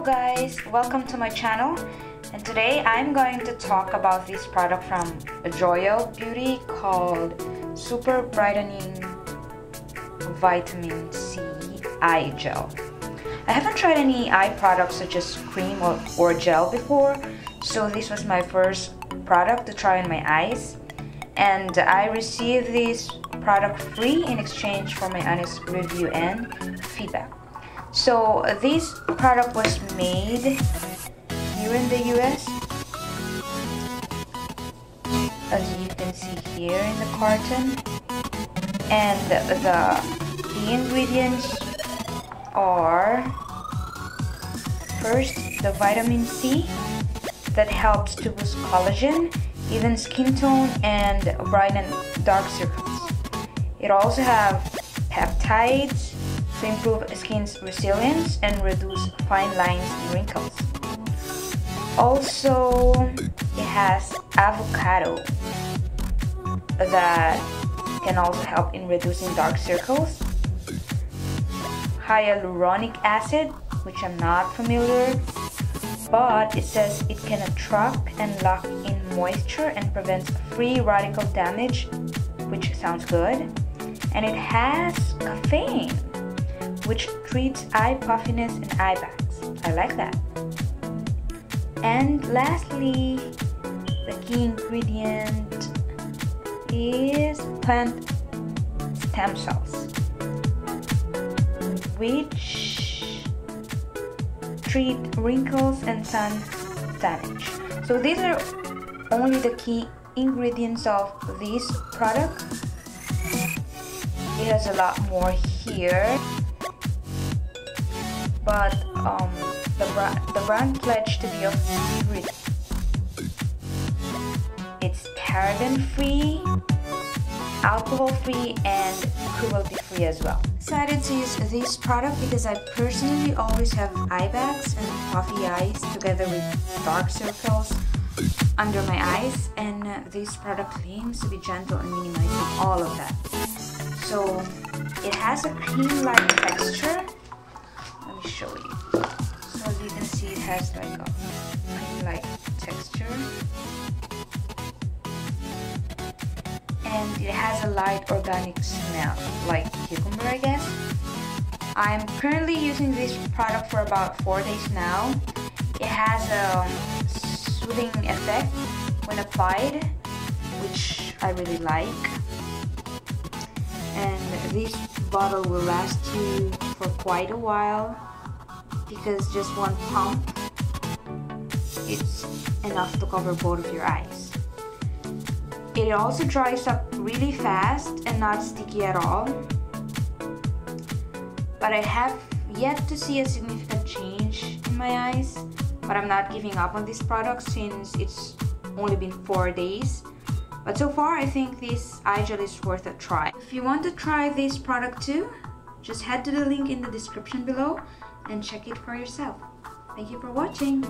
guys, welcome to my channel, and today I'm going to talk about this product from Joyelle Beauty called Super Brightening Vitamin C Eye Gel. I haven't tried any eye products such as cream or gel before, so this was my first product to try on my eyes, and I received this product free in exchange for my honest review and feedback. So this product was made here in the US, as you can see here in the carton, and the ingredients are first the vitamin C that helps to boost collagen, even skin tone, and brighten dark circles. It also has peptides to improve skin's resilience and reduce fine lines and wrinkles. Also, it has avocado that can also help in reducing dark circles, hyaluronic acid, which I'm not familiar, but it says it can attract and lock in moisture and prevents free radical damage, which sounds good. And it has caffeine, which treats eye puffiness and eye bags. I like that. And lastly, the key ingredient is plant stem cells, which treat wrinkles and sun damage. So these are only the key ingredients of this product. It has a lot more here, but the brand pledged to be of free. It's paraben-free, alcohol-free, and cruelty-free as well. Decided to use this product because I personally always have eye bags and puffy eyes together with dark circles under my eyes, and this product claims to be gentle and minimizing all of that. So it has a cream-like texture. Let me show you. So as you can see, it has like a cream-like texture, and it has a light organic smell, like cucumber, I guess. I'm currently using this product for about 4 days now. It has a soothing effect when applied, which I really like. And this bottle will last you for quite a while because just one pump, it's enough to cover both of your eyes. It also dries up really fast and not sticky at all. But I have yet to see a significant change in my eyes. But I'm not giving up on this product since it's only been 4 days. But so far, I think this eye gel is worth a try. If you want to try this product too, just head to the link in the description below and check it for yourself. Thank you for watching.